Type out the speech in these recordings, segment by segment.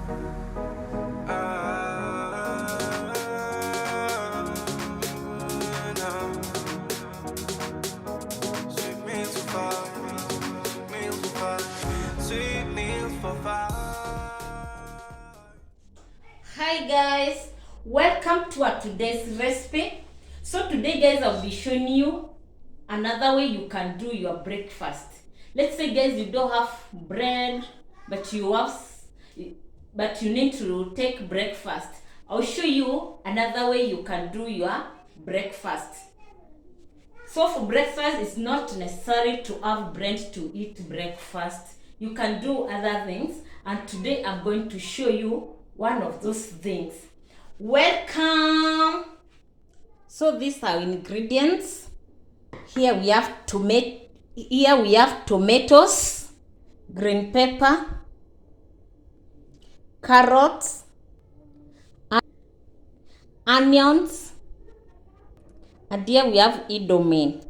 Hi guys, welcome to our today's recipe. So today guys, I'll be showing you another way you can do your breakfast. Let's say guys, you don't have bread but you need to take breakfast. I'll show you another way you can do your breakfast. So for breakfast, it's not necessary to have bread to eat breakfast. You can do other things, and today I'm going to show you one of those things. Welcome! So these are ingredients. Here we have tomatoes, green pepper, carrots, onions, and here we have indomie.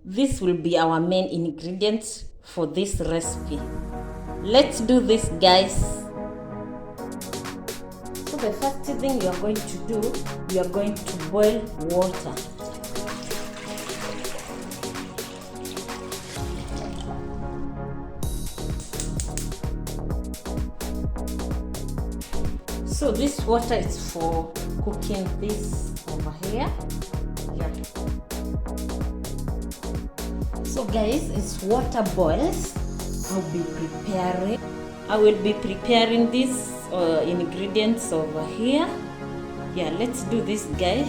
This will be our main ingredients for this recipe. Let's do this, guys. So the first thing you are going to do, you are going to boil water. So this water is for cooking this over here. Yeah. So guys, as water boils, I will be preparing these ingredients over here. Yeah, let's do this, guys.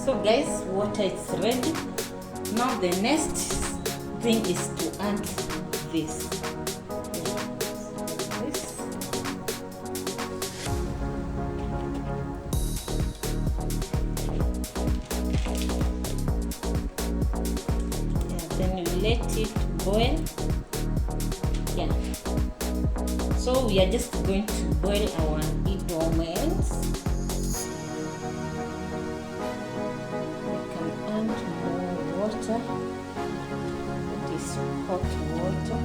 So guys, water is ready. Now the next thing is to add this. Then you let it boil. Yeah. So we are just going to boil our indomie. Water. It is hot water.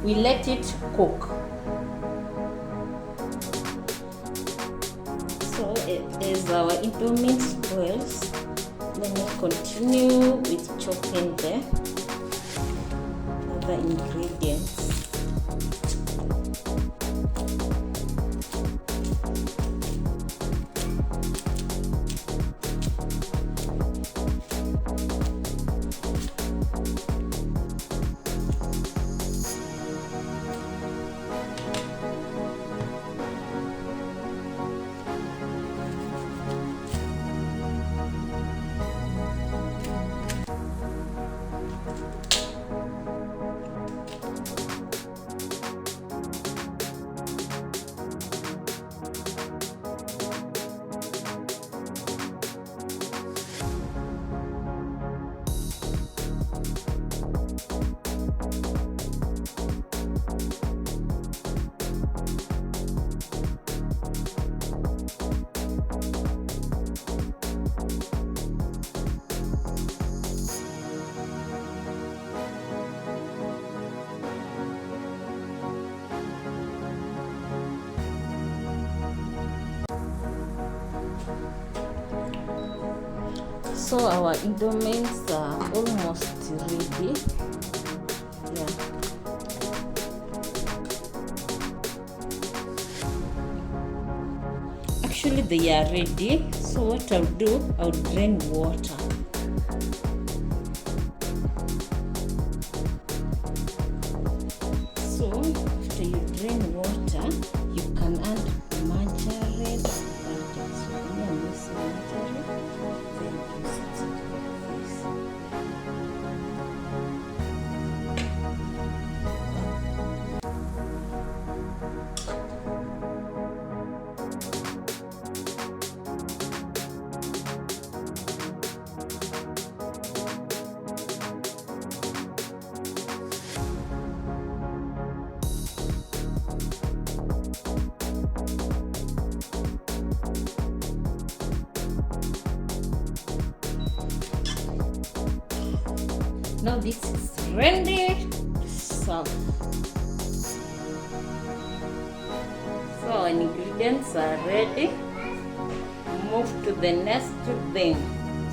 We let it cook. So as our indomie boils, let me continue with chopping the other ingredients. So our indomines are almost ready. Yeah. Actually, they are ready. So what I'll do, I'll drain water. So after you drain water, you can add margarine. So I'm using margarine. Then you set it like this. Now this is ready. So our ingredients are ready. Move to the next thing.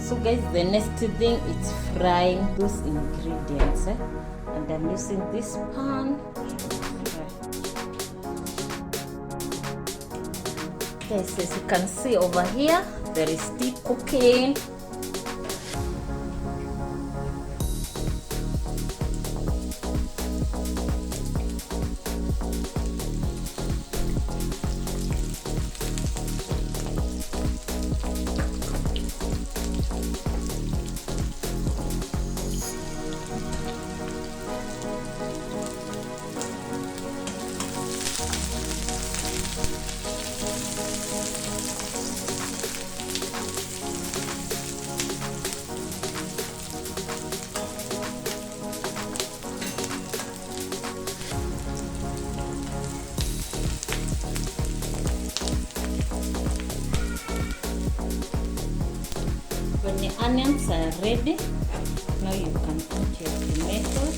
So guys, the next thing is frying those ingredients. And I'm using this pan. Guys, as you can see over here, there is tea cooking. When the onions are ready, now you can put your tomatoes.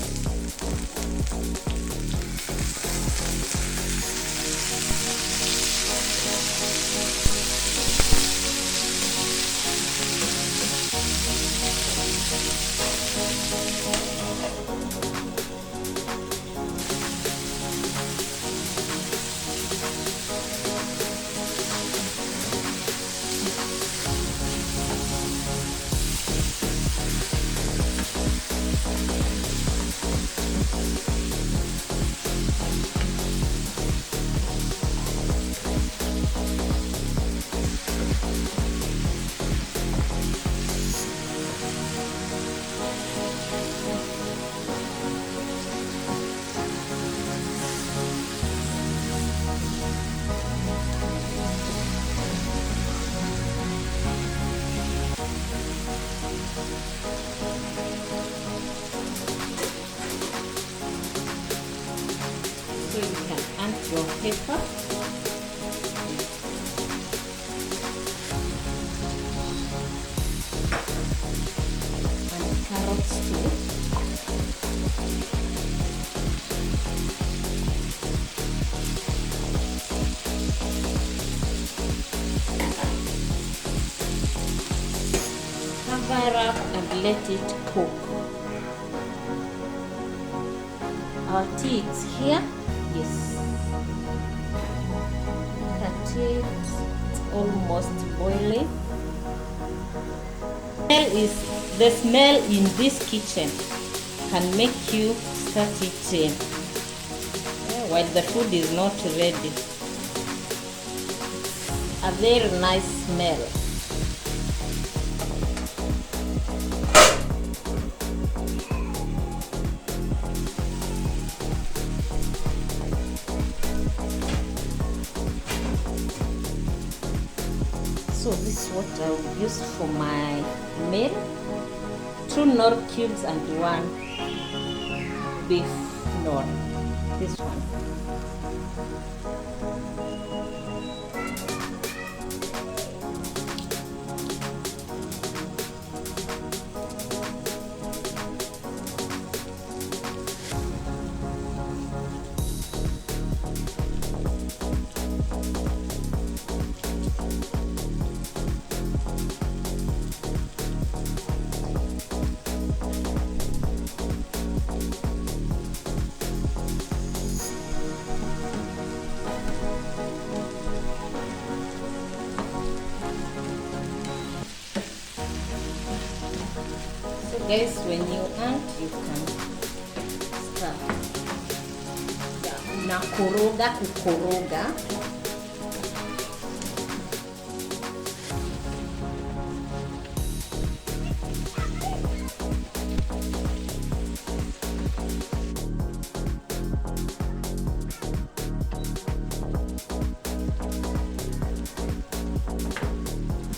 So you can add your pepper. And carrots too. Cover up and let it cook. Our tea is here. Yes. Look at it. It's almost boiling. The smell in this kitchen can make you start eating while the food is not ready. A very nice smell. So this is what I will use for my meal. 2 nor cubes and 1 beef nor. This one. guys, when you want, you can start. Na kukoroga.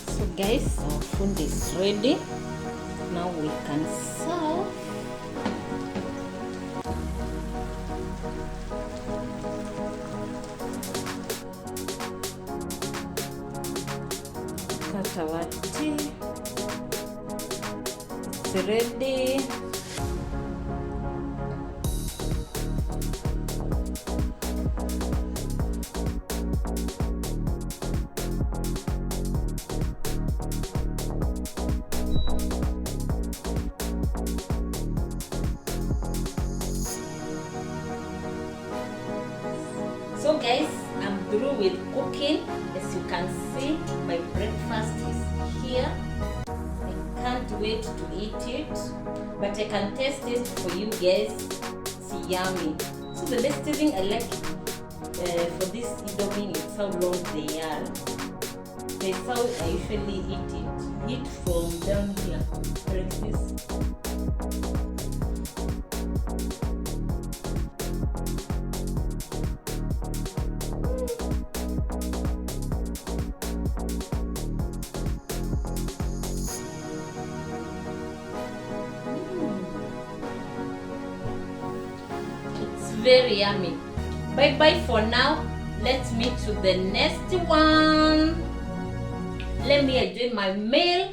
So guys, our food is ready. Now we can serve. Cut our tea. It's ready. So guys, I'm through with cooking. As you can see, my breakfast is here. I can't wait to eat it, but I can taste it for you guys. It's yummy. So the best thing I like for this indomie is how long they are. That's how I usually eat it. Eat from down here, like this. Very yummy. Bye bye for now. Let's meet to the next one. Let me enjoy my meal.